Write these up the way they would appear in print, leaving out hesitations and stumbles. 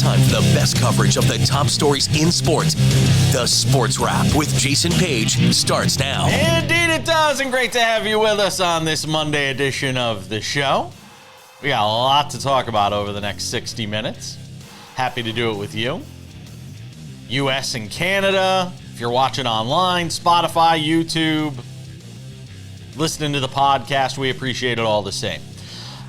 time for the best coverage of the top stories in sports. The Sports Wrap with Jason Page starts now. Indeed it does, and great to have you with us on this Monday edition of the show. We got a lot to talk about over the next 60 minutes. Happy to do it with you. U.S. and Canada, if you're watching online, Spotify, YouTube, listening to the podcast, we appreciate it all the same.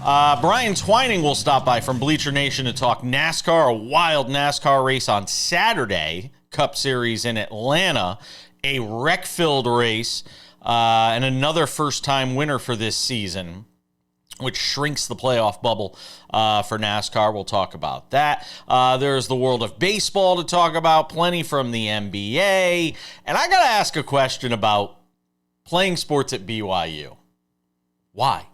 Brian Twining will stop by from Bleacher Nation to talk NASCAR, a wild NASCAR race on Saturday, Cup Series in Atlanta, a wreck-filled race, and another first-time winner for this season, which shrinks the playoff bubble for NASCAR. We'll talk about that. There's the world of baseball to talk about, plenty from the NBA, and I got to ask a question about playing sports at BYU. Why?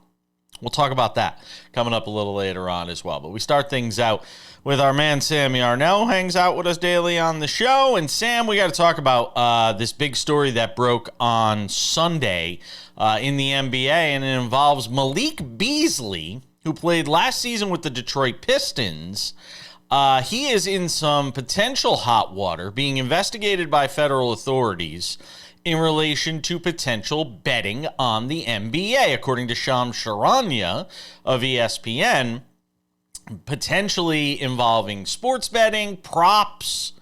We'll talk about that coming up a little later on as well. But we start things out with our man Sam Yarnell, hangs out with us daily on the show. And Sam, we got to talk about this big story that broke on Sunday in the NBA, and it involves Malik Beasley, who played last season with the Detroit Pistons. He is in some potential hot water, being investigated by federal authorities in relation to potential betting on the NBA, according to Shams Charania of ESPN, potentially involving sports betting, props.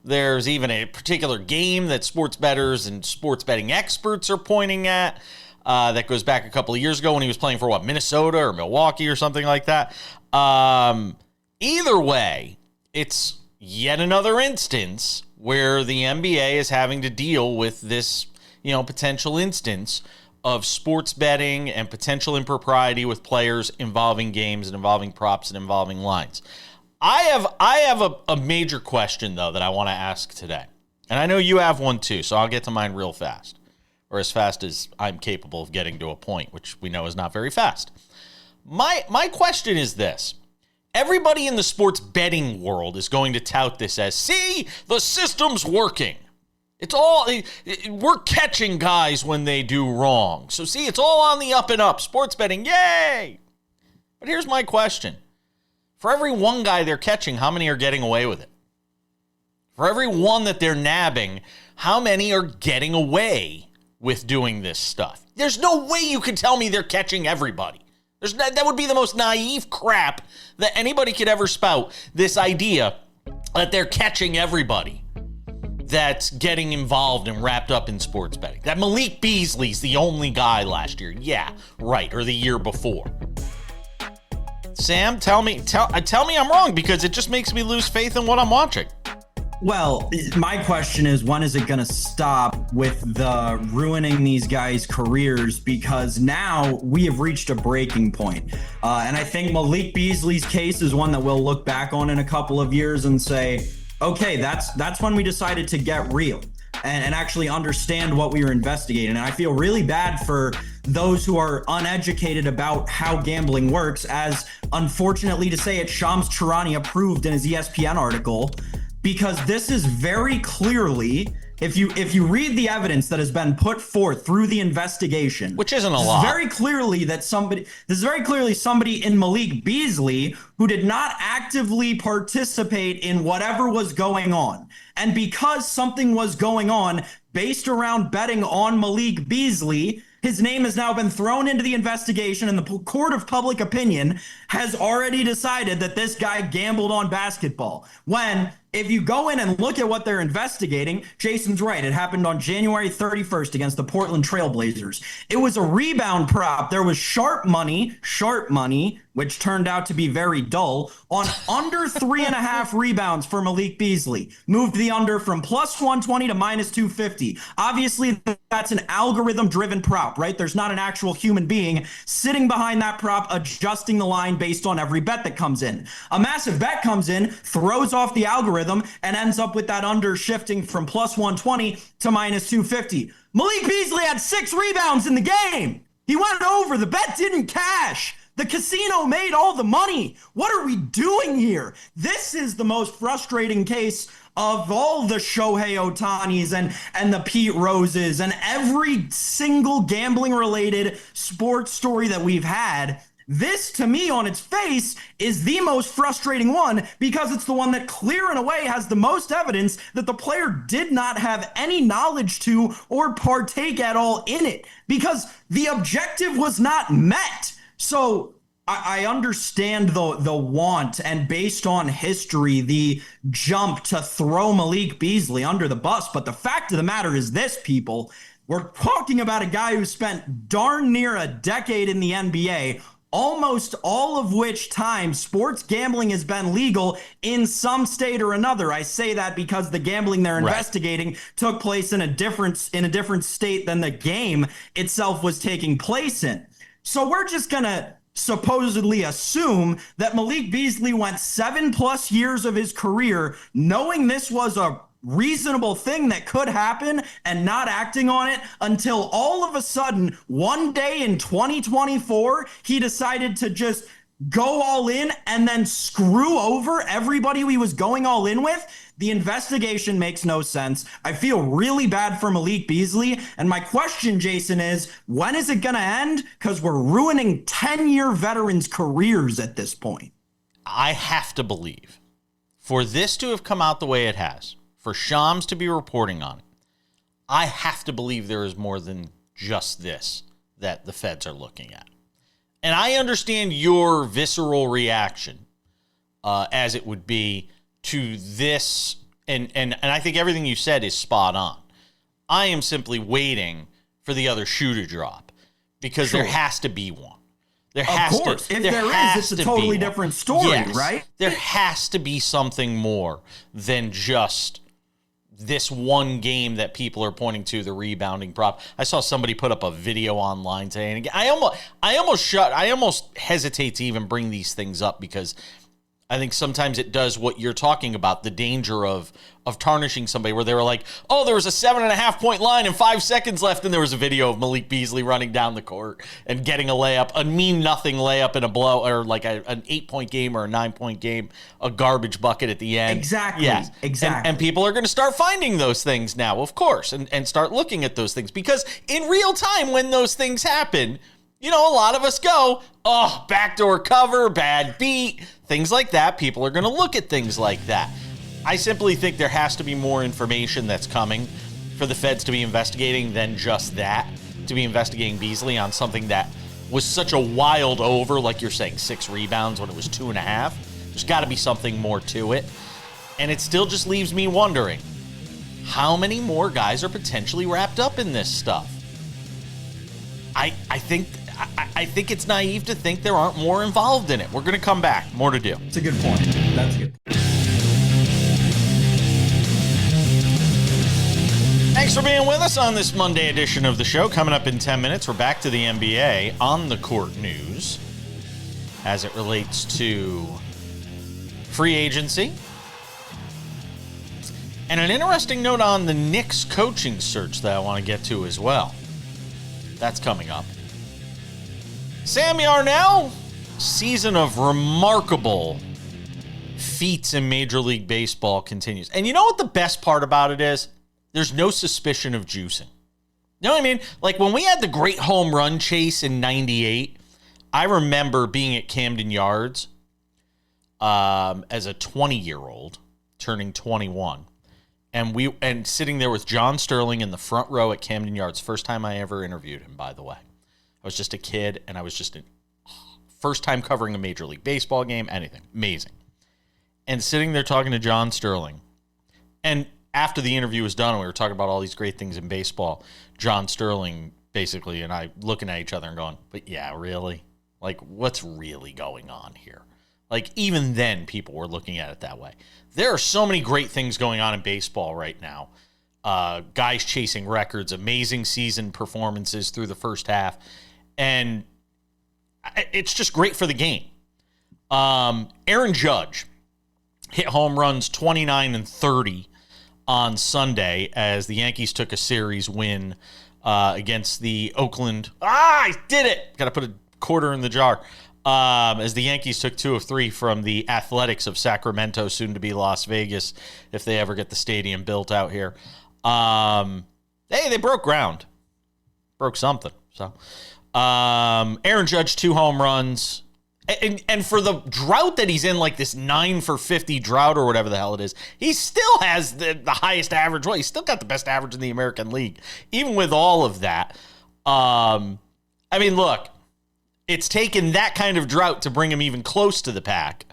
There's even a particular game that sports bettors and sports betting experts are pointing at that goes back a couple of years ago when he was playing for, Minnesota or Milwaukee or something like that. Either way, it's yet another instance where the NBA is having to deal with this, potential instance of sports betting and potential impropriety with players involving games and involving props and involving lines. I have a major question, though, that I want to ask today. And I know you have one, too, so I'll get to mine real fast, or as fast as I'm capable of getting to a point, which we know is not very fast. My question is this. Everybody in the sports betting world is going to tout this as, see, the system's working. We're catching guys when they do wrong. So see, it's all on the up and up. Sports betting, yay! But here's my question. For every one guy they're catching, how many are getting away with it? For every one that they're nabbing, how many are getting away with doing this stuff? There's no way you can tell me they're catching everybody. That would be the most naive crap that anybody could ever spout, this idea that they're catching everybody that's getting involved and wrapped up in sports betting. That Malik Beasley's the only guy last year. Yeah, right, or the year before. Sam, tell me I'm wrong, because it just makes me lose faith in what I'm watching. Well, my question is, when is it going to stop with the ruining these guys' careers? Because now we have reached a breaking point. And I think Malik Beasley's case is one that we'll look back on in a couple of years and say, okay, that's when we decided to get real and actually understand what we were investigating. And I feel really bad for those who are uneducated about how gambling works, as unfortunately to say it, Shams Charania proved in his ESPN article. Because this is very clearly, if you read the evidence that has been put forth through the investigation, which isn't a lot, this is very clearly somebody in Malik Beasley who did not actively participate in whatever was going on. And because something was going on based around betting on Malik Beasley, his name has now been thrown into the investigation, and the court of public opinion has already decided that this guy gambled on basketball. When, if you go in and look at what they're investigating, Jason's right. It happened on January 31st against the Portland Trail Blazers. It was a rebound prop. There was sharp money, which turned out to be very dull, on under 3.5 rebounds for Malik Beasley. Moved the under from plus 120 to minus 250. Obviously, that's an algorithm-driven prop, right? There's not an actual human being sitting behind that prop adjusting the line based on every bet that comes in. A massive bet comes in, throws off the algorithm, and ends up with that under shifting from plus 120 to minus 250. Malik Beasley had 6 rebounds in the game. He went over. The bet didn't cash. The casino made all the money. What are we doing here? This is the most frustrating case of all the Shohei Ohtanis and the Pete Roses and every single gambling-related sports story that we've had. This, to me, on its face, is the most frustrating one because it's the one that clear and away has the most evidence that the player did not have any knowledge to or partake at all in it because the objective was not met. So I understand the want and based on history, the jump to throw Malik Beasley under the bus. But the fact of the matter is this, people, we're talking about a guy who spent darn near a decade in the NBA, almost all of which time sports gambling has been legal in some state or another. I say that because the gambling they're investigating took place in a different state than the game itself was taking place in. So we're just going to supposedly assume that Malik Beasley went 7+ years of his career knowing this was a reasonable thing that could happen and not acting on it until all of a sudden one day in 2024 he decided to just go all in and then screw over everybody he was going all in with. The investigation makes no sense. I feel really bad for Malik Beasley. And my question, Jason, is when is it going to end? Because we're ruining 10-year veterans' careers at this point. I have to believe for this to have come out the way it has, for Shams to be reporting on it, I have to believe there is more than just this that the feds are looking at. And I understand your visceral reaction as it would be to this, and I think everything you said is spot on. I am simply waiting for the other shoe to drop because there has to be one. There has of course. To, if there is, it's a totally different story, yes, right? There has to be something more than just this one game that people are pointing to, the rebounding prop. I saw somebody put up a video online saying, I almost hesitate to even bring these things up because I think sometimes it does what you're talking about, the danger of tarnishing somebody where they were like, oh, there was a 7.5 point line and 5 seconds left. And there was a video of Malik Beasley running down the court and getting a layup, a mean nothing layup in a blow or like an 8-point game or a 9-point game, a garbage bucket at the end. Exactly. Yes. Exactly. And people are going to start finding those things now, of course, and start looking at those things because in real time when those things happen, you know, a lot of us go, oh, backdoor cover, bad beat, things like that. People are going to look at things like that. I simply think there has to be more information that's coming for the feds to be investigating than just that, to be investigating Beasley on something that was such a wild over, like you're saying, 6 rebounds when it was 2.5. There's got to be something more to it. And it still just leaves me wondering, how many more guys are potentially wrapped up in this stuff? I think it's naive to think there aren't more involved in it. We're going to come back. More to do. It's a good point. That's good. Thanks for being with us on this Monday edition of the show. Coming up in 10 minutes, we're back to the NBA on the court news as it relates to free agency. And an interesting note on the Knicks coaching search that I want to get to as well. That's coming up. Sam Yarnell, season of remarkable feats in Major League Baseball continues. And you know what the best part about it is? There's no suspicion of juicing. You know what I mean? Like when we had the great home run chase in 98, I remember being at Camden Yards as a 20-year-old, turning 21. And sitting there with John Sterling in the front row at Camden Yards. First time I ever interviewed him, by the way. I was just a kid, and I was just first time covering a Major League Baseball game, anything. Amazing. And sitting there talking to John Sterling. And after the interview was done, and we were talking about all these great things in baseball, John Sterling basically and I looking at each other and going, but yeah, really? Like, what's really going on here? Like, even then, people were looking at it that way. There are so many great things going on in baseball right now. Guys chasing records, amazing season performances through the first half. And it's just great for the game. Aaron Judge hit home runs 29 and 30 on Sunday as the Yankees took a series win against the Oakland. I did it! Got to put a quarter in the jar. As the Yankees took 2 of 3 from the Athletics of Sacramento, soon to be Las Vegas, if they ever get the stadium built out here. Hey, they broke ground. Broke something. So, Aaron Judge, 2 home runs. And for the drought that he's in, like this 9 for 50 drought or whatever the hell it is, he still has the highest average. Well, he's still got the best average in the American League, even with all of that. I mean, look, it's taken that kind of drought to bring him even close to the pack.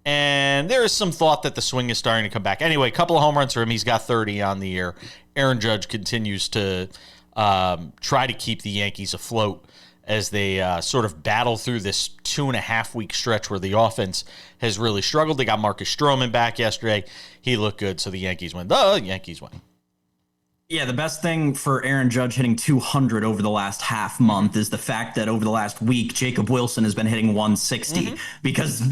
And there is some thought that the swing is starting to come back. Anyway, a couple of home runs for him. He's got 30 on the year. Aaron Judge continues to try to keep the Yankees afloat as they sort of battle through this 2.5-week stretch where the offense has really struggled. They got Marcus Stroman back yesterday. He looked good, so the Yankees win. The Yankees win. Yeah, the best thing for Aaron Judge hitting 200 over the last half month is the fact that over the last week, Jacob Wilson has been hitting 160 because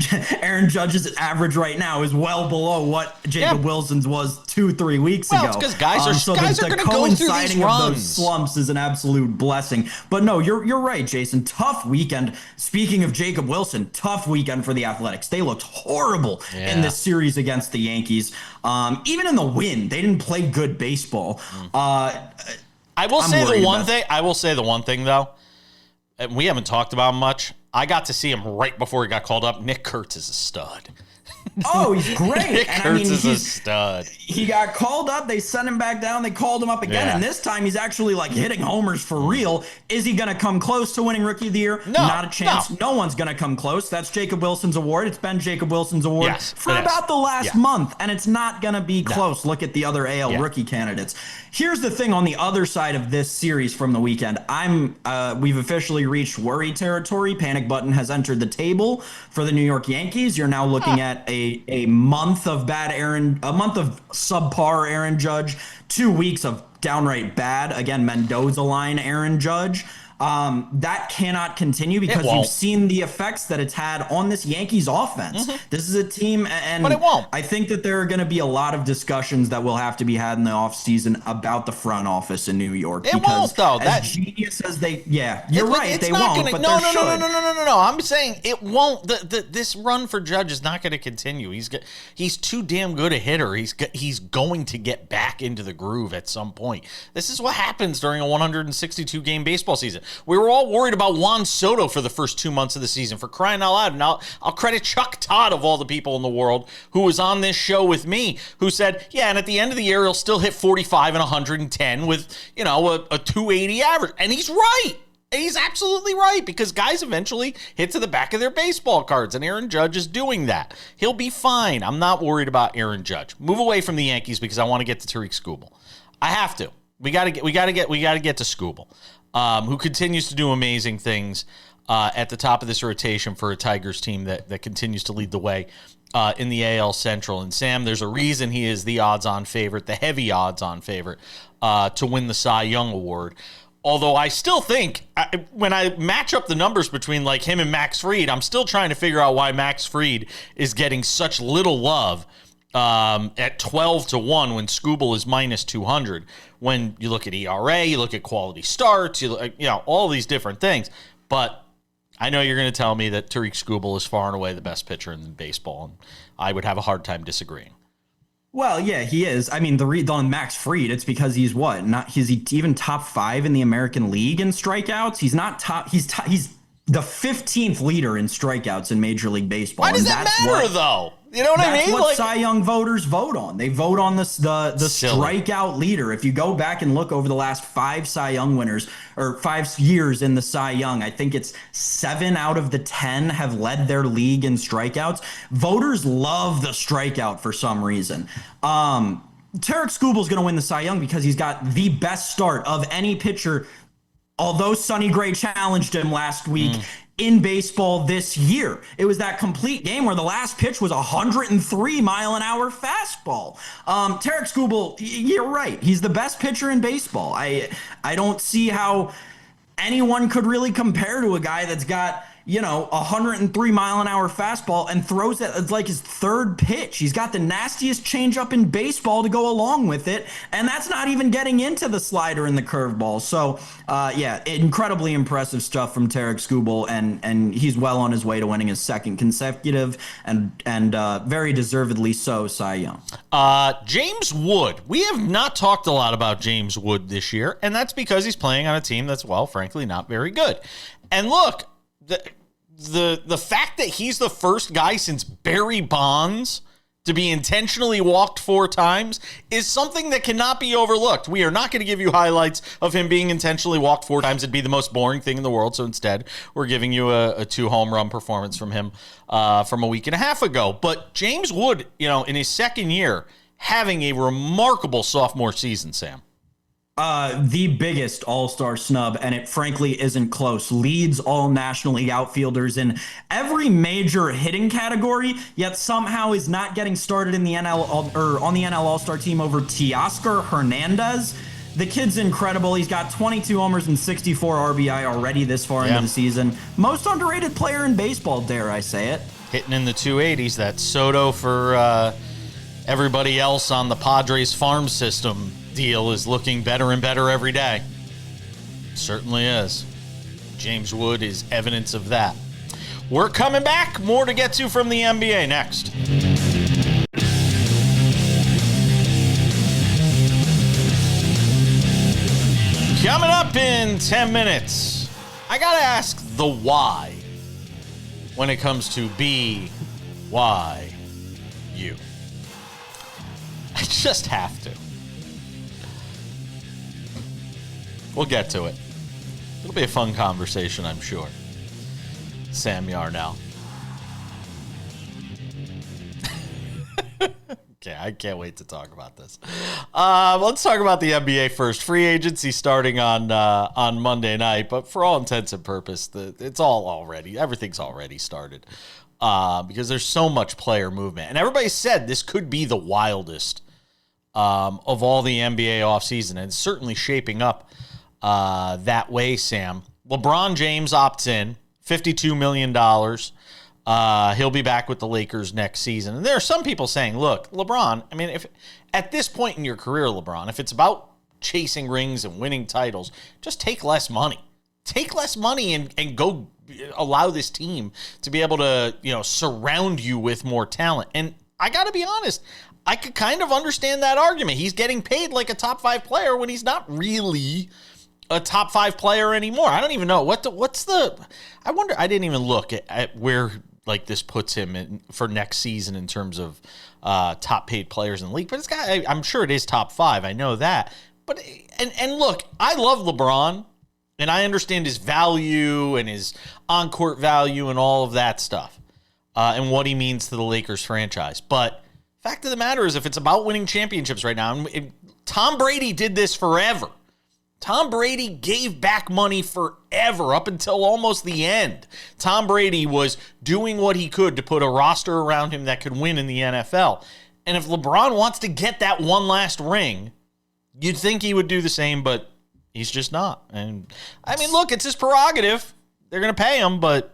Aaron Judge's average right now is well below what Jacob Wilson's was 2-3 weeks ago. It's because guys are going to go through these runs. Of those slumps is an absolute blessing. But no, you're right, Jason. Tough weekend. Speaking of Jacob Wilson, tough weekend for the Athletics. They looked horrible in this series against the Yankees. Even in the win, they didn't play good baseball. I will say the one thing. I will say the one thing though, and we haven't talked about him much. I got to see him right before he got called up. Nick Kurtz is a stud. Oh, he's great. Nick Kurtz is a stud. He got called up. They sent him back down. They called him up again. And this time he's actually like hitting homers for real. Is he going to come close to winning Rookie of the Year? No, not a chance. No one's going to come close. That's Jacob Wilson's award. It's been Jacob Wilson's award for about the last month. And it's not going to be close. Look at the other AL rookie candidates. Here's the thing on the other side of this series from the weekend. We've officially reached worry territory. Panic button has entered the table for the New York Yankees. You're now looking at a month of subpar Aaron Judge, 2 weeks of downright bad, again, Mendoza line Aaron Judge. That cannot continue because you've seen the effects that it's had on this Yankees offense. This is a team, but it won't. I think that there are going to be a lot of discussions that will have to be had in the offseason about the front office in New York. It won't, though. As genius as they, you're right, they won't. But no. I'm saying it won't. This run for Judge is not going to continue. He's too damn good a hitter. He's going to get back into the groove at some point. This is what happens during a 162 game baseball season. We were all worried about Juan Soto for the first 2 months of the season, for crying out loud. And I'll credit Chuck Todd, of all the people in the world, who was on this show with me, who said, and at the end of the year, he'll still hit 45 and 110 with, a 280 average. And he's right. He's absolutely right, because guys eventually hit to the back of their baseball cards, and Aaron Judge is doing that. He'll be fine. I'm not worried about Aaron Judge. Move away from the Yankees because I want to get to Tarik Skubal. I have to. We got to get to Skubal. Who continues to do amazing things at the top of this rotation for a Tigers team that continues to lead the way in the AL Central. And Sam, there's a reason he is the odds-on favorite, the heavy odds-on favorite to win the Cy Young Award. Although I still think, when I match up the numbers between like him and Max Fried, I'm still trying to figure out why Max Fried is getting such little love at 12-1 when Skubal is minus 200. When you look at ERA, you look at quality starts, all these different things. But I know you're going to tell me that Tarik Skubal is far and away the best pitcher in baseball, and I would have a hard time disagreeing. Well, yeah, he is. I mean, the read on Max Fried, it's because he's even top 5 in the American League in strikeouts. He's not top. He's the 15th leader in strikeouts in Major League Baseball. Why does that matter, though? You know what I mean? That's what Cy Young voters vote on. They vote on the strikeout leader. If you go back and look over the last 5 Cy Young winners, or 5 years in the Cy Young, I think it's 7 out of the 10 have led their league in strikeouts. Voters love the strikeout for some reason. Tarik Skubal is going to win the Cy Young because he's got the best start of any pitcher, although Sonny Gray challenged him last week, in baseball this year. It was that complete game where the last pitch was 103-mile-an-hour fastball. Tarik Skubal, you're right. He's the best pitcher in baseball. I don't see how anyone could really compare to a guy that's got 103-mile-an-hour fastball and throws it as like his third pitch. He's got the nastiest changeup in baseball to go along with it, and that's not even getting into the slider and the curveball. So, incredibly impressive stuff from Tarik Skubal, and he's well on his way to winning his second consecutive and very deservedly so Cy Young. James Wood. We have not talked a lot about James Wood this year, and that's because he's playing on a team that's, well, frankly, not very good. And look, the fact that he's the first guy since Barry Bonds to be intentionally walked 4 times is something that cannot be overlooked. We are not going to give you highlights of him being intentionally walked 4 times. It'd be the most boring thing in the world. So instead, we're giving you a 2-home run performance from him from a week and a half ago. But James Wood, in his second year, having a remarkable sophomore season, Sam. The biggest all-star snub, and it frankly isn't close. Leads all National League outfielders in every major hitting category, yet somehow is not getting started in the NL or on the NL All-Star team over Teoscar Hernandez. The kid's incredible. He's got 22 homers and 64 RBI already this far into the season. Most underrated player in baseball, dare I say it. Hitting in the 280s. That Soto for everybody else on the Padres farm system deal is looking better and better every day. Certainly is. James Wood is evidence of that. We're coming back. More to get to from the NBA next. Coming up in 10 minutes, I got to ask the why when it comes to BYU. I just have to. We'll get to it. It'll be a fun conversation, I'm sure. Sam Yarnell. Okay, I can't wait to talk about this. Let's talk about the NBA first. Free agency starting on Monday night, but for all intents and purposes, everything's already started because there's so much player movement. And everybody said this could be the wildest of all the NBA offseason, and it's certainly shaping up that way, Sam. LeBron James opts in, $52 million. He'll be back with the Lakers next season. And there are some people saying, look, LeBron, if at this point in your career, LeBron, if it's about chasing rings and winning titles, just take less money. Take less money and go allow this team to be able to, surround you with more talent. And I got to be honest, I could kind of understand that argument. He's getting paid like a top 5 player when he's not really a top 5 player anymore. I don't even know I wonder, I didn't even look at where this puts him in for next season in terms of top paid players in the league, but I'm sure it is top 5. I know that, but and look, I love LeBron and I understand his value and his on-court value and all of that stuff and what he means to the Lakers franchise. But fact of the matter is, if it's about winning championships right now, and Tom Brady did this forever. Tom Brady gave back money forever up until almost the end. Tom Brady was doing what he could to put a roster around him that could win in the NFL. And if LeBron wants to get that one last ring, you'd think he would do the same, but he's just not. And look, it's his prerogative. They're going to pay him, but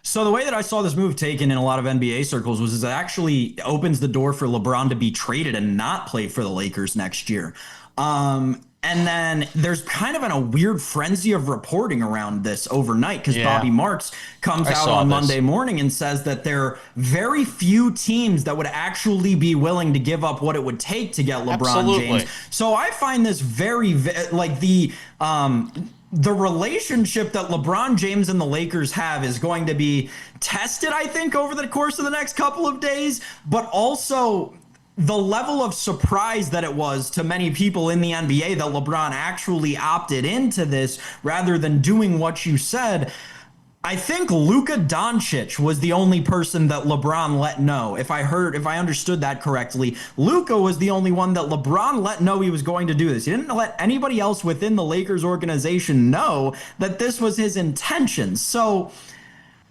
so the way that I saw this move taken in a lot of NBA circles was it actually opens the door for LeBron to be traded and not play for the Lakers next year. And then there's kind of a weird frenzy of reporting around this overnight because Bobby Marks comes out on Monday morning and says that there are very few teams that would actually be willing to give up what it would take to get LeBron James. So I find this very the relationship that LeBron James and the Lakers have is going to be tested, I think, over the course of the next couple of days, but also the level of surprise that it was to many people in the NBA that LeBron actually opted into this rather than doing what you said. I think Luka Doncic was the only person that LeBron let know. If I understood that correctly, Luka was the only one that LeBron let know he was going to do this. He didn't let anybody else within the Lakers organization know that this was his intention. So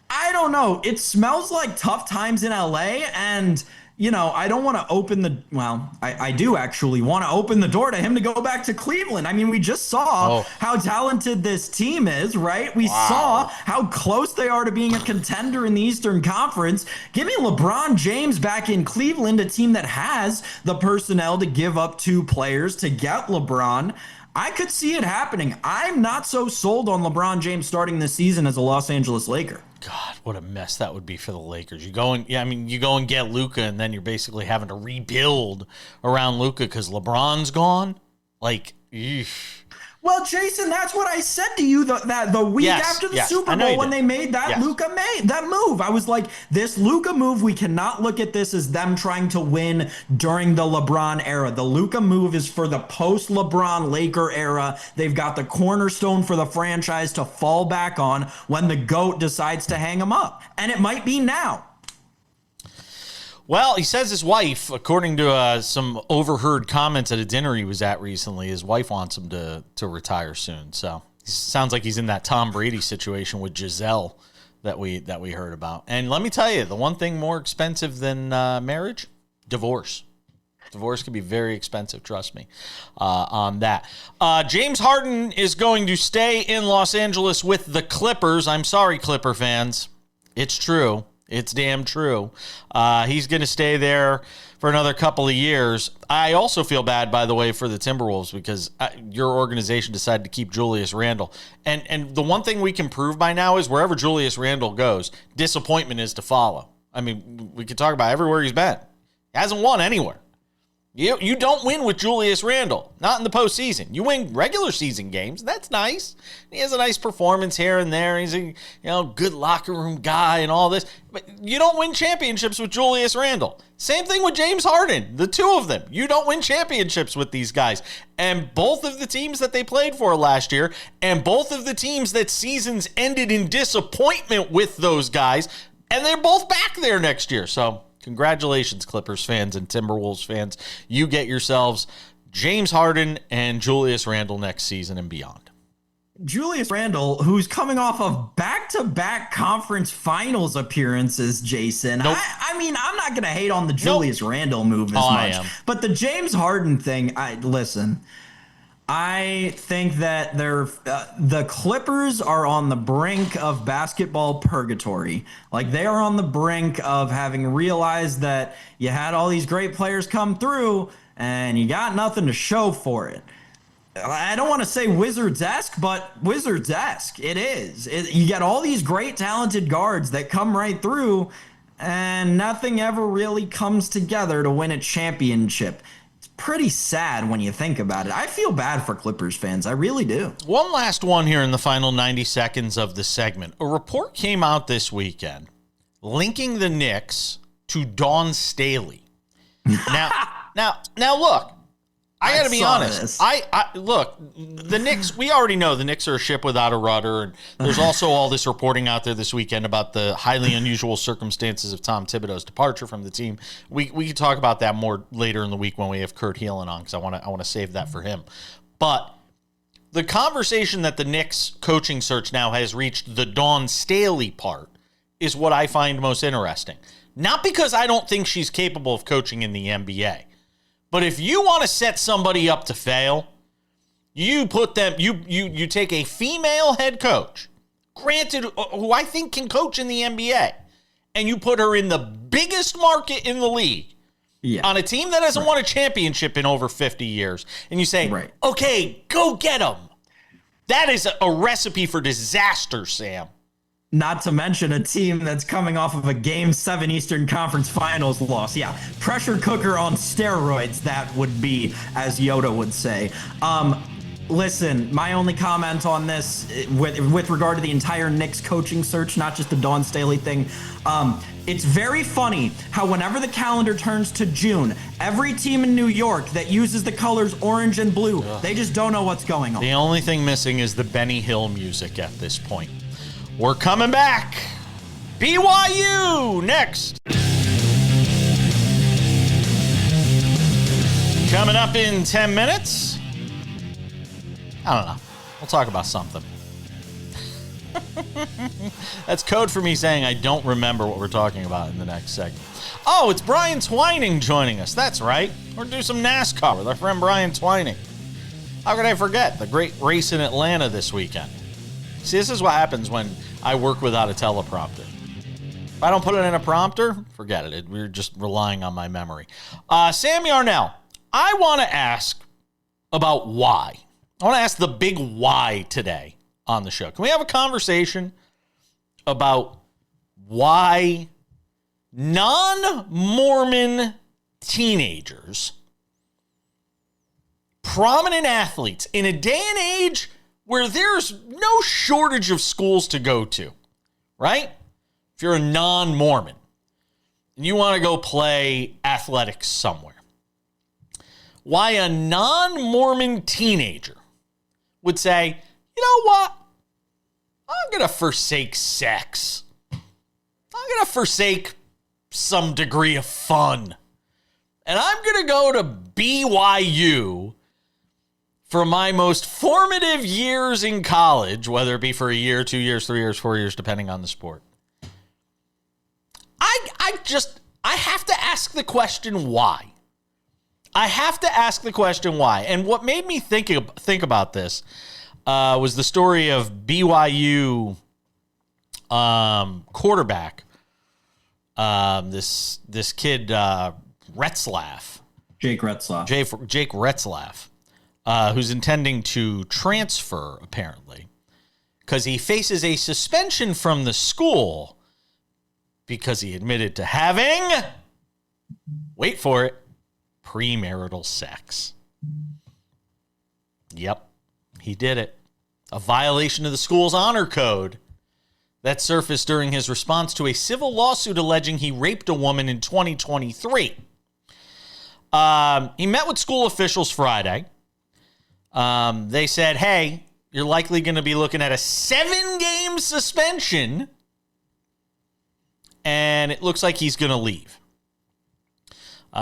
I don't know. It smells like tough times in LA, and I don't want to I do actually want to open the door to him to go back to Cleveland. I mean, we just saw how talented this team is, right? We saw how close they are to being a contender in the Eastern Conference. Give me LeBron James back in Cleveland, a team that has the personnel to give up 2 players to get LeBron. I could see it happening. I'm not so sold on LeBron James starting this season as a Los Angeles Laker. God, what a mess that would be for the Lakers. You go and get Luka, and then you're basically having to rebuild around Luka because LeBron's gone. Like, eesh. Well, Jason, that's what I said to you the week after the Super Bowl when they made that that move. I was like, this Luka move, we cannot look at this as them trying to win during the LeBron era. The Luka move is for the post-LeBron Laker era. They've got the cornerstone for the franchise to fall back on when the GOAT decides to hang him up. And it might be now. Well, he says his wife, according to some overheard comments at a dinner he was at recently, his wife wants him to retire soon. So it sounds like he's in that Tom Brady situation with Giselle that we heard about. And let me tell you, the one thing more expensive than marriage, divorce. Divorce can be very expensive, trust me, on that. James Harden is going to stay in Los Angeles with the Clippers. I'm sorry, Clipper fans. It's true. It's damn true. He's going to stay there for another couple of years. I also feel bad, by the way, for the Timberwolves because your organization decided to keep Julius Randle. And the one thing we can prove by now is wherever Julius Randle goes, disappointment is to follow. I mean, we could talk about everywhere he's been. He hasn't won anywhere. You don't win with Julius Randle, not in the postseason. You win regular season games. That's nice. He has a nice performance here and there. He's a good locker room guy and all this. But you don't win championships with Julius Randle. Same thing with James Harden, the two of them. You don't win championships with these guys. And both of the teams that they played for last year and both of the teams that seasons ended in disappointment with those guys, and they're both back there next year. So congratulations, Clippers fans and Timberwolves fans. You get yourselves James Harden and Julius Randle next season and beyond. Julius Randle, who's coming off of back-to-back conference finals appearances, Jason. Nope. I mean, I'm not going to hate on the Julius Randle move as much. I am. But the James Harden thing, listen, I think that the Clippers are on the brink of basketball purgatory. Like, they are on the brink of having realized that you had all these great players come through and you got nothing to show for it. I don't want to say Wizards-esque, but Wizards-esque. It is. You get all these great talented guards that come right through and nothing ever really comes together to win a championship. Pretty sad when you think about it. I feel bad for Clippers fans. I really do. One last one here in the final 90 seconds of the segment. A report came out this weekend linking the Knicks to Dawn Staley. Now look, I got to be honest. I look, the Knicks, we already know the Knicks are a ship without a rudder. And there's also all this reporting out there this weekend about the highly unusual circumstances of Tom Thibodeau's departure from the team. We can talk about that more later in the week when we have Kurt Heelan on, because I want to save that for him. But the conversation that the Knicks coaching search now has reached the Dawn Staley part is what I find most interesting. Not because I don't think she's capable of coaching in the NBA. But if you want to set somebody up to fail, you put them, you take a female head coach, granted, who I think can coach in the NBA, and you put her in the biggest market in the league on a team that hasn't won a championship in over 50 years. And you say, okay, go get them. That is a recipe for disaster, Sam. Not to mention a team that's coming off of a Game 7 Eastern Conference Finals loss. Yeah, pressure cooker on steroids, that would be, as Yoda would say. Listen, my only comment on this with regard to the entire Knicks coaching search, not just the Dawn Staley thing, it's very funny how whenever the calendar turns to June, every team in New York that uses the colors orange and blue, they just don't know what's going on. The only thing missing is the Benny Hill music at this point. We're coming back. BYU next. Coming up in 10 minutes. I don't know. We'll talk about something. That's code for me saying I don't remember what we're talking about in the next segment. Oh, it's Brian Twining joining us. That's right. We're going to do some NASCAR with our friend Brian Twining. How could I forget the great race in Atlanta this weekend? See, this is what happens when I work without a teleprompter. If I don't put it in a prompter, forget it. We're just relying on my memory. Sam Yarnell, I want to ask about why. I want to ask the big why today on the show. Can we have a conversation about why non-Mormon teenagers, prominent athletes, in a day and age where there's no shortage of schools to go to, right? If you're a non-Mormon and you want to go play athletics somewhere, why a non-Mormon teenager would say, you know what? I'm going to forsake sex. I'm going to forsake some degree of fun. And I'm going to go to BYU for my most formative years in college, whether it be for a year, 2 years, 3 years, 4 years, depending on the sport. I have to ask the question why. I have to ask the question why. And what made me think about this was the story of BYU quarterback, this kid Retzlaff. Jake Retzlaff. Jake Retzlaff, who's intending to transfer, apparently, because he faces a suspension from the school because he admitted to having, wait for it, premarital sex. Yep, he did it. A violation of the school's honor code that surfaced during his response to a civil lawsuit alleging he raped a woman in 2023. He met with school officials Friday. They said, hey, you're likely going to be looking at a 7-game suspension, and it looks like he's going to leave.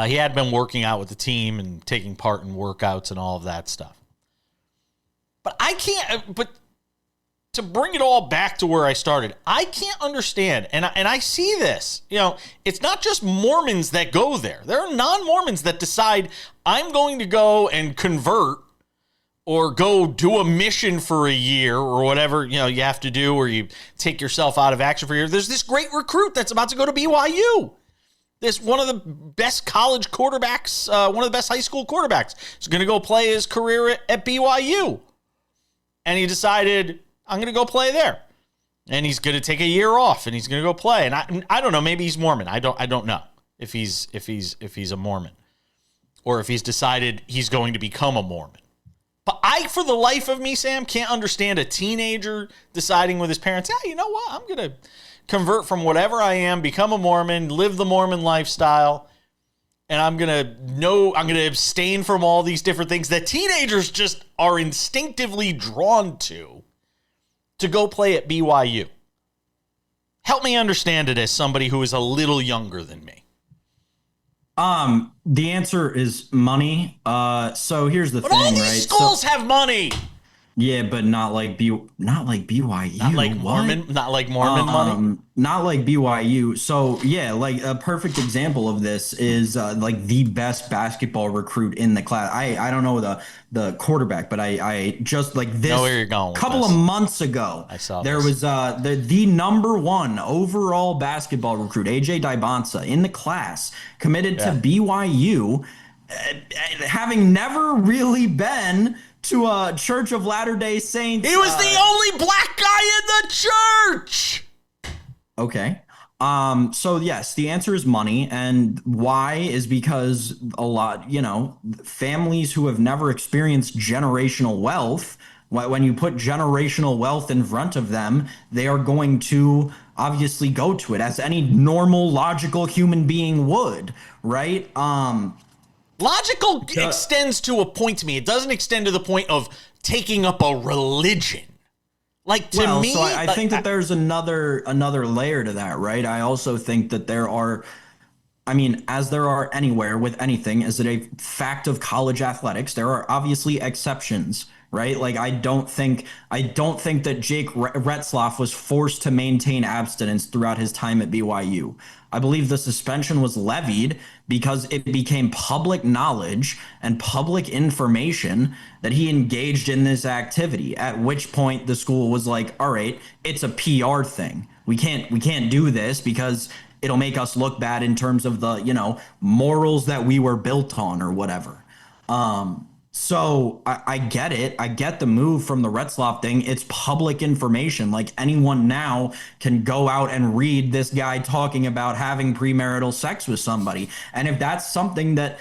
He had been working out with the team and taking part in workouts and all of that stuff. But to bring it all back to where I started, I can't understand, and I see this, it's not just Mormons that go there. There are non-Mormons that decide, I'm going to go and convert or go do a mission for a year or whatever, you have to do, or you take yourself out of action for a year. There's this great recruit that's about to go to BYU. This one of the best college quarterbacks, one of the best high school quarterbacks, is going to go play his career at BYU. And he decided, I'm going to go play there. And he's going to take a year off and he's going to go play. And I don't know, maybe he's Mormon. I don't know if he's a Mormon or if he's decided he's going to become a Mormon. But I, for the life of me, Sam, can't understand a teenager deciding with his parents, yeah, you know what? I'm going to convert from whatever I am, become a Mormon, live the Mormon lifestyle, and I'm going to abstain from all these different things that teenagers just are instinctively drawn to go play at BYU. Help me understand it as somebody who is a little younger than me. The answer is money. So here's the thing, all these right? Schools have money. Yeah, but not like BYU. Not like Mormon money. Not like BYU. So yeah, like a perfect example of this is like the best basketball recruit in the class. I don't know the quarterback, but I just like this. Know where you're going with couple this. Of months ago, I saw there this. was the number 1 overall basketball recruit, AJ Dybonsa, in the class, committed to BYU, having never really been to a Church of Latter-day Saints. He was the only black guy in the church. Okay. So yes, the answer is money. And why is because a lot, families who have never experienced generational wealth, when you put generational wealth in front of them, they are going to obviously go to it, as any normal, logical human being would, right? Logical extends to a point to me. It doesn't extend to the point of taking up a religion. Like, to me, so I think that there's another layer to that, right? I also think that there are, as there are anywhere with anything, is it a fact of college athletics? There are obviously exceptions, right? Like I don't think that Jake Retzlaff was forced to maintain abstinence throughout his time at BYU. I believe the suspension was levied because it became public knowledge and public information that he engaged in this activity, at which point the school was like, all right, it's a PR thing. We can't do this because it'll make us look bad in terms of the, morals that we were built on or whatever. So I get it. I get the move from the Retzlaff thing. It's public information. Like anyone now can go out and read this guy talking about having premarital sex with somebody. And if that's something that,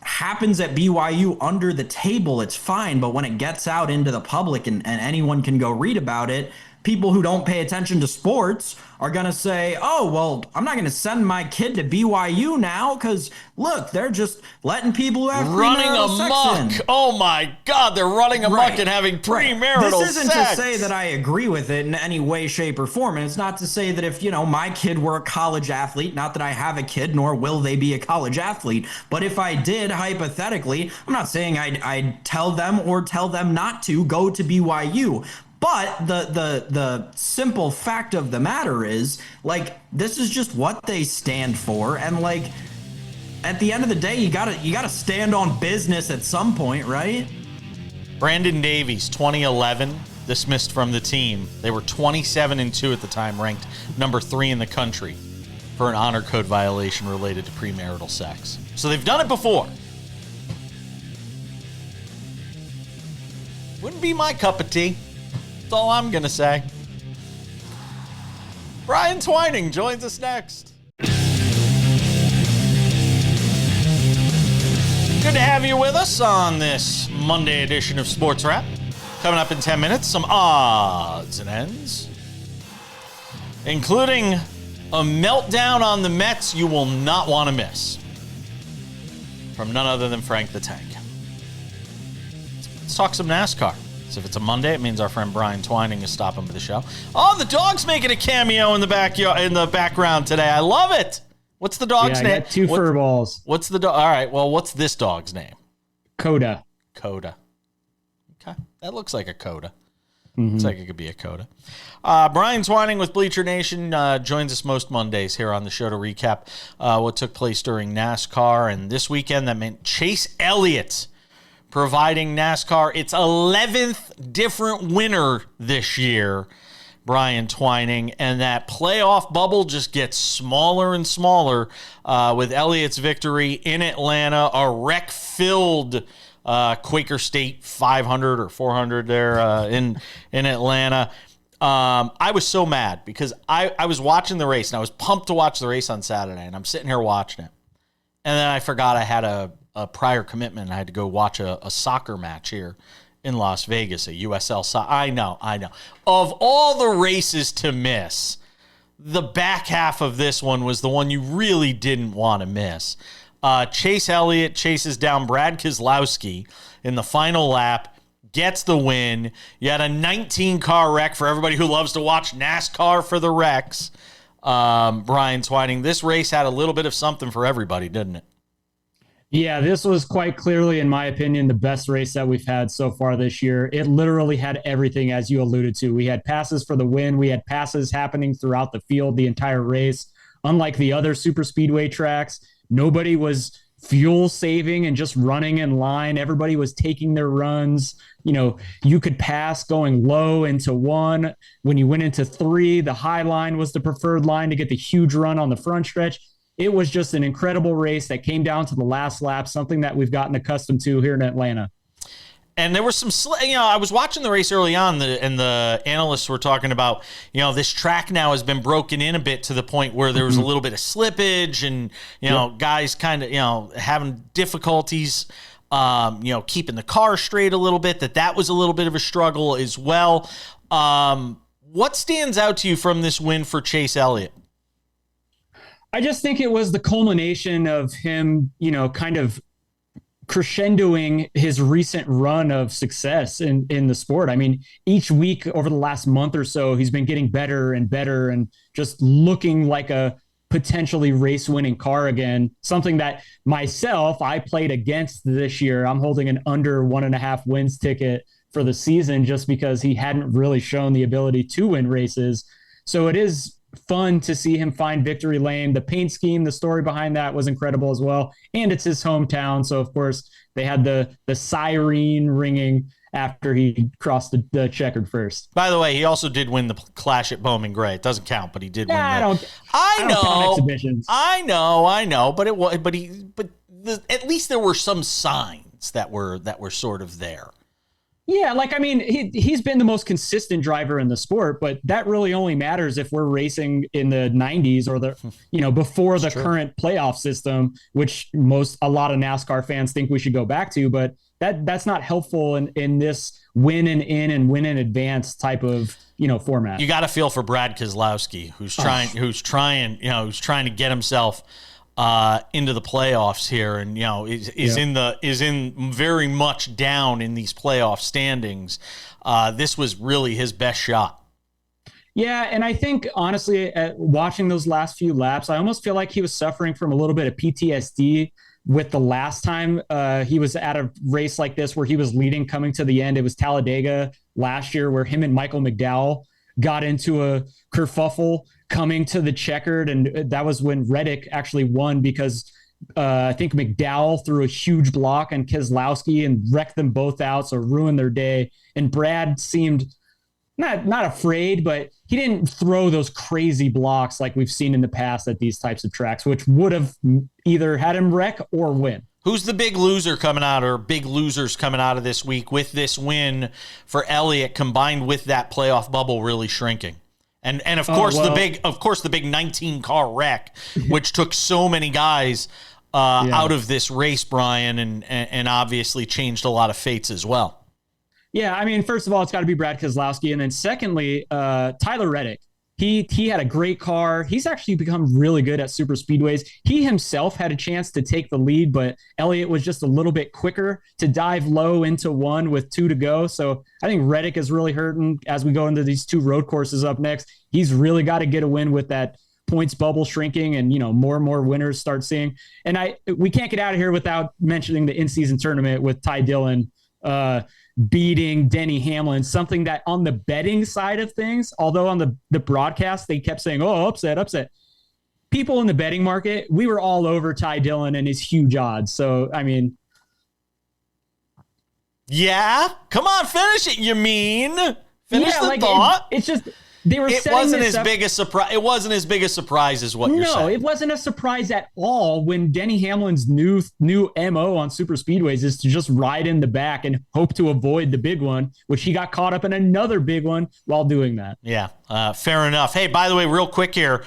happens at BYU under the table, it's fine. But when it gets out into the public and anyone can go read about it, people who don't pay attention to sports are going to say, oh, well, I'm not going to send my kid to BYU now because, look, they're just letting people who have running amok. Sex in. Oh, my God, they're running amok and having premarital sex. This isn't to say that I agree with it in any way, shape, or form. And it's not to say that if, my kid were a college athlete, not that I have a kid, nor will they be a college athlete, but if I did, hypothetically, I'm not saying I'd tell them or tell them not to go to BYU. But the simple fact of the matter is, like, this is just what they stand for, and like, at the end of the day, you gotta stand on business at some point, right? Brandon Davies, 2011, dismissed from the team. They were 27-2 at the time, ranked number 3 in the country for an honor code violation related to premarital sex. So they've done it before. Wouldn't be my cup of tea. That's all I'm going to say. Brian Twining joins us next. Good to have you with us on this Monday edition of Sports Wrap. Coming up in 10 minutes, some odds and ends, including a meltdown on the Mets you will not want to miss from none other than Frank the Tank. Let's talk some NASCAR. So if it's a Monday, it means our friend Brian Twining is stopping by the show. Oh, the dog's making a cameo in the background today. I love it. What's the dog's name? I got 2 fur balls. What's the dog? All right. Well, what's this dog's name? Coda. Okay. That looks like a Coda. Mm-hmm. Looks like it could be a Coda. Brian Twining with Bleacher Nation joins us most Mondays here on the show to recap what took place during NASCAR. And this weekend, that meant Chase Elliott providing NASCAR its 11th different winner this year, Brian Twining, and that playoff bubble just gets smaller and smaller with Elliott's victory in Atlanta, a wreck-filled Quaker State 500 or 400 there in Atlanta. I was so mad because I was watching the race, and I was pumped to watch the race on Saturday, and I'm sitting here watching it, and then I forgot I had a prior commitment. I had to go watch a soccer match here in Las Vegas, a USL soccer. I know. Of all the races to miss, the back half of this one was the one you really didn't want to miss. Chase Elliott chases down Brad Keselowski in the final lap, gets the win. You had a 19-car wreck for everybody who loves to watch NASCAR for the wrecks. Brian Twining, this race had a little bit of something for everybody, didn't it? Yeah, this was quite clearly, in my opinion, the best race that we've had so far this year. It literally had everything, as you alluded to. We had passes for the win. We had passes happening throughout the field the entire race. Unlike the other super speedway tracks, nobody was fuel saving and just running in line. Everybody was taking their runs. You could pass going low into 1. When you went into 3, the high line was the preferred line to get the huge run on the front stretch. It was just an incredible race that came down to the last lap, something that we've gotten accustomed to here in Atlanta. And there was some, I was watching the race early on, and the analysts were talking about, this track now has been broken in a bit to the point where there was a little bit of slippage and, guys kind of, having difficulties, keeping the car straight a little bit, that was a little bit of a struggle as well. What stands out to you from this win for Chase Elliott? I just think it was the culmination of him, kind of crescendoing his recent run of success in the sport. I mean, each week over the last month or so, he's been getting better and better and just looking like a potentially race winning car again, something that myself, I played against this year. I'm holding an under 1.5 wins ticket for the season just because he hadn't really shown the ability to win races. So it is fun to see him find victory lane. The paint scheme, the story behind that was incredible as well. And it's his hometown. So of course they had the siren ringing after he crossed the checkered first. By the way, he also did win the Clash at Bowman Gray. It doesn't count, but he did win. I I don't count exhibitions. I know, but at least there were some signs that were sort of there. Yeah, like, I mean, he's been the most consistent driver in the sport, but that really only matters if we're racing in the 90s or before the current playoff system, which a lot of NASCAR fans think we should go back to, but that's not helpful in this win and win in advance type of, format. You got to feel for Brad Keselowski, who's trying to get himself into the playoffs here, and is in very much down in these playoff standings. This was really his best shot. Yeah, and I think honestly, watching those last few laps, I almost feel like he was suffering from a little bit of PTSD with the last time he was at a race like this where he was leading coming to the end. It was Talladega last year where him and Michael McDowell got into a kerfuffle coming to the checkered, and that was when Reddick actually won because I think McDowell threw a huge block on Keselowski and wrecked them both out, so ruined their day. And Brad seemed not afraid, but he didn't throw those crazy blocks like we've seen in the past at these types of tracks, which would have either had him wreck or win. Who's the big loser coming out, or big losers coming out of this week with this win for Elliott combined with that playoff bubble really shrinking? And of course the big 19 car wreck, which took so many guys out of this race, Brian, and obviously changed a lot of fates as well. Yeah, I mean, first of all, it's got to be Brad Keselowski, and then secondly, Tyler Reddick. He had a great car. He's actually become really good at super speedways. He himself had a chance to take the lead, but Elliott was just a little bit quicker to dive low into one with 2 to go. So I think Reddick is really hurting as we go into these 2 road courses up next. He's really got to get a win with that points bubble shrinking and, more and more winners start seeing. And we can't get out of here without mentioning the in-season tournament with Ty Dillon beating Denny Hamlin, something that on the betting side of things, although on the broadcast, they kept saying, oh, upset. People in the betting market, we were all over Ty Dillon and his huge odds. So, I mean. Yeah? Come on, finish it, you mean? Finish the thought. It's just. It wasn't as big a surprise. It wasn't as big a surprise as what you're saying. No, it wasn't a surprise at all when Denny Hamlin's new MO on super speedways is to just ride in the back and hope to avoid the big one, which he got caught up in another big one while doing that. Yeah, fair enough. Hey, by the way, real quick here,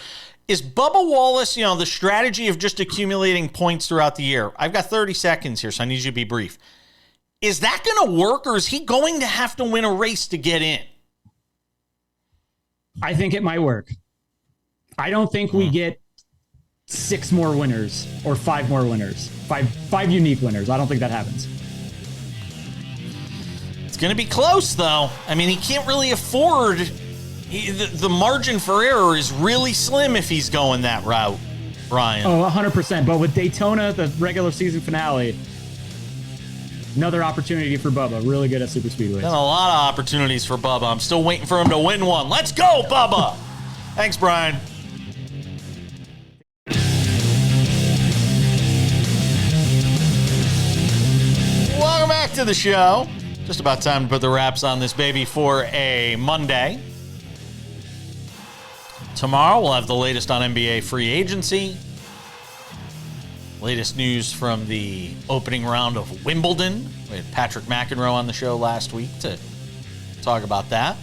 is Bubba Wallace, the strategy of just accumulating points throughout the year? I've got 30 seconds here, so I need you to be brief. Is that going to work, or is he going to have to win a race to get in? I think it might work. I don't think we get 6 more winners or 5 more winners, five unique winners. I don't think that happens. It's going to be close, though. I mean, he can't really afford. The margin for error is really slim if he's going that route, Brian. Oh, 100%. But with Daytona, the regular season finale, another opportunity for Bubba. Really good at super speedways. Done a lot of opportunities for Bubba. I'm still waiting for him to win one. Let's go, Bubba. Thanks, Brian. Welcome back to the show. Just about time to put the wraps on this baby for a Monday. Tomorrow we'll have the latest on NBA free agency. Latest news from the opening round of Wimbledon. We had Patrick McEnroe on the show last week to talk about that.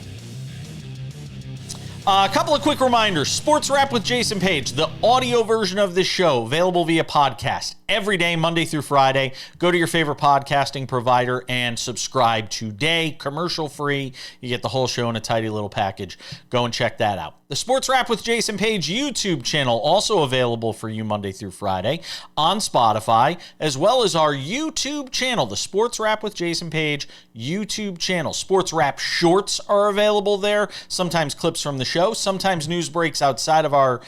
A couple of quick reminders. Sports Wrap with Jason Page, the audio version of this show, available via podcast every day, Monday through Friday. Go to your favorite podcasting provider and subscribe today. Commercial free. You get the whole show in a tidy little package. Go and check that out. The Sports Wrap with Jason Page YouTube channel, also available for you Monday through Friday on Spotify, as well as our YouTube channel, the Sports Wrap with Jason Page YouTube channel. Sports Wrap shorts are available there. Sometimes clips from the show show. Sometimes news breaks outside of our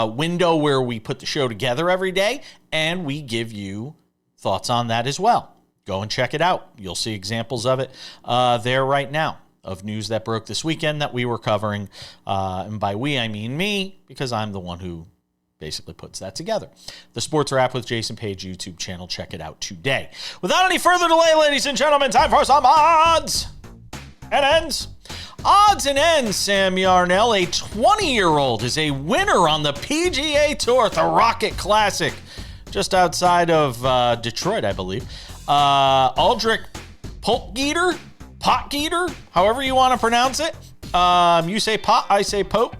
window where we put the show together every day, and we give you thoughts on that as well. Go and check it out. You'll see examples of it there right now, of news that broke this weekend that we were covering. And by we, I mean me, because I'm the one who basically puts that together. The Sports Wrap with Jason Page YouTube channel. Check it out today. Without any further delay, ladies and gentlemen, time for some odds and ends. Odds and ends, Sam Yarnell, a 20-year-old, is a winner on the PGA Tour at the Rocket Classic, just outside of Detroit, I believe. Aldrich Potgieter, however you want to pronounce it. You say Pot, I say Pope.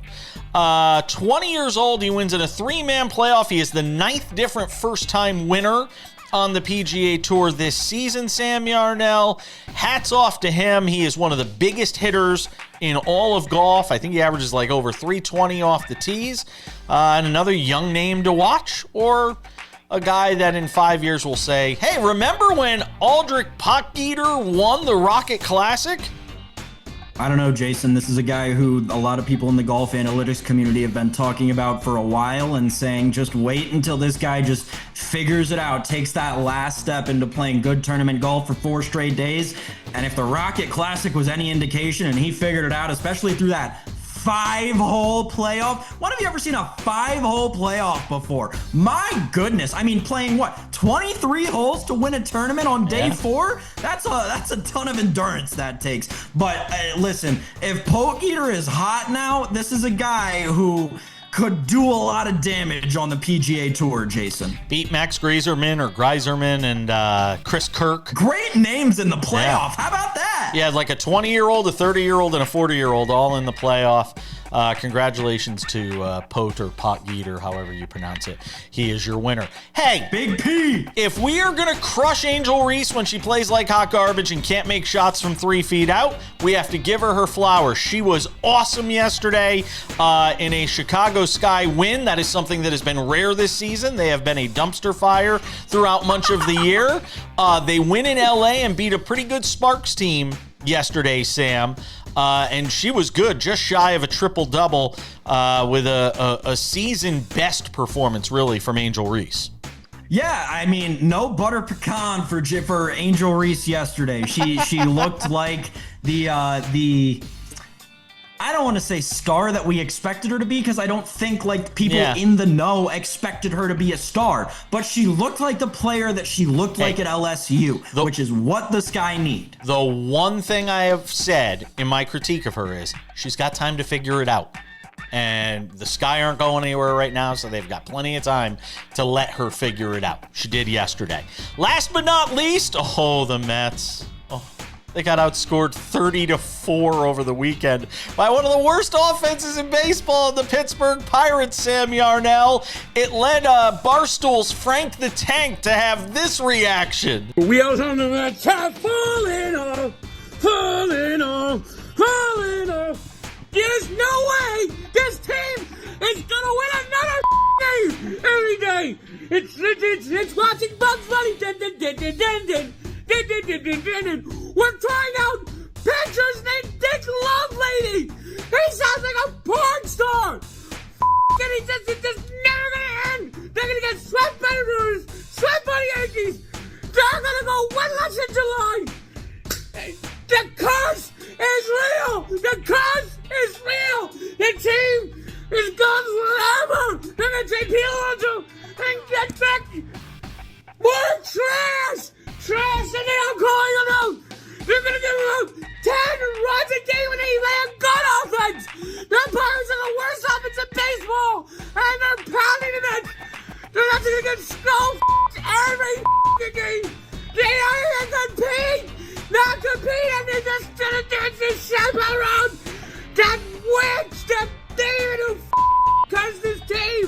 20 years old, he wins in a three-man playoff. He is the 9th different first-time winner on the PGA Tour this season, Sam Yarnell. Hats off to him. He is one of the biggest hitters in all of golf. I think he averages like over 320 off the tees. And another young name to watch, or a guy that in 5 years will say, hey, remember when Aldrich Potgieter won the Rocket Classic? I don't know, Jason. This is a guy who a lot of people in the golf analytics community have been talking about for a while and saying, just wait until this guy just figures it out, takes that last step into playing good tournament golf for 4 straight days. And if the Rocket Classic was any indication, and he figured it out, especially through that 5-hole playoff. When have you ever seen a 5-hole playoff before? My goodness. I mean, playing what, 23 holes to win a tournament on day 4? That's a ton of endurance that takes. But listen, if Potgieter is hot now, this is a guy who could do a lot of damage on the PGA Tour, Jason. Beat Max Greiserman and Chris Kirk. Great names in the playoff. Yeah. How about that? Yeah, like a 20-year-old, a 30-year-old, and a 40-year-old all in the playoff. Congratulations to Pot or Potgieter, however you pronounce it. He is your winner. Hey, Big P. If we are going to crush Angel Reese when she plays like hot garbage and can't make shots from 3 feet out, we have to give her flowers. She was awesome yesterday in a Chicago Sky win. That is something that has been rare this season. They have been a dumpster fire throughout much of the year. They win in LA and beat a pretty good Sparks team yesterday, Sam. And she was good, just shy of a triple-double with a season-best performance, really, from Angel Reese. Yeah, I mean, no butter pecan for Angel Reese yesterday. She looked like the I don't want to say star that we expected her to be, because I don't think like people in the know expected her to be a star. But she looked like the player that she looked like at LSU, which is what the Sky need. The one thing I have said in my critique of her is she's got time to figure it out. And the Sky aren't going anywhere right now, so they've got plenty of time to let her figure it out. She did yesterday. Last but not least, the Mets. They got outscored 30-4 over the weekend by one of the worst offenses in baseball, the Pittsburgh Pirates, Sam Yarnell. It led Barstool's Frank the Tank to have this reaction. Wheels on the Mets are falling off. There's no way this team is gonna win another game every day. It's watching Bugs Bunny. We're trying out pitchers named Dick Lovelady. He sounds like a porn star. And it's just never gonna end. They're gonna get swept by the Brewers, swept by the Yankees. They're gonna go winless in July. The curse is real. The curse is real. The team is gone forever. They're gonna take Peel and get back more trash. And they are calling them out. They're going to give them 10 runs a game when they play a good offense. The Pirates are the worst offense in baseball, and they're pounding the Mets. They're not going to get every game. They are going to compete, not compete, and they're just going to dance this shit around. That witch, that demon who cursed this team.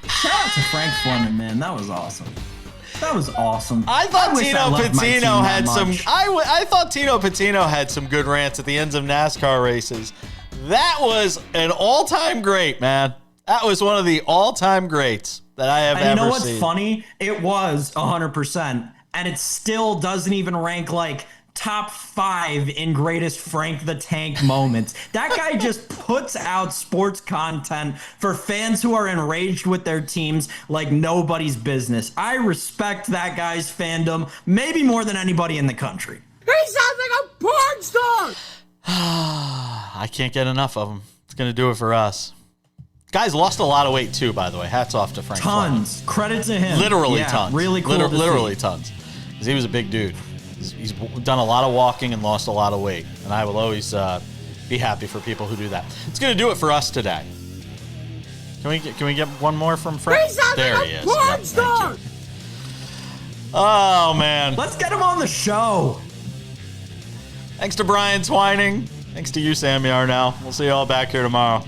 Shout out to Frank Foreman, man. That was awesome. That was awesome. I thought Tino Patino had some. I thought Tino Patino had some good rants at the ends of NASCAR races. That was an all-time great, man. That was one of the all-time greats that I have ever seen. You know what's funny? It was 100%, and it still doesn't even rank like top 5 in greatest Frank the Tank moments. That guy just puts out sports content for fans who are enraged with their teams like nobody's business. I respect that guy's fandom maybe more than anybody in the country. He sounds like a porn star! I can't get enough of him. It's going to do it for us. Guy's lost a lot of weight too, by the way. Hats off to Frank. Tons. Credit to him. Literally tons. Really cool. Literally tons. Because he was a big dude. He's done a lot of walking and lost a lot of weight. And I will always be happy for people who do that. It's going to do it for us today. Can we get one more from Frank? There he is. Porn star! Oh, man. Let's get him on the show. Thanks to Brian Twining. Thanks to you, Sam Yarnell. We'll see you all back here tomorrow.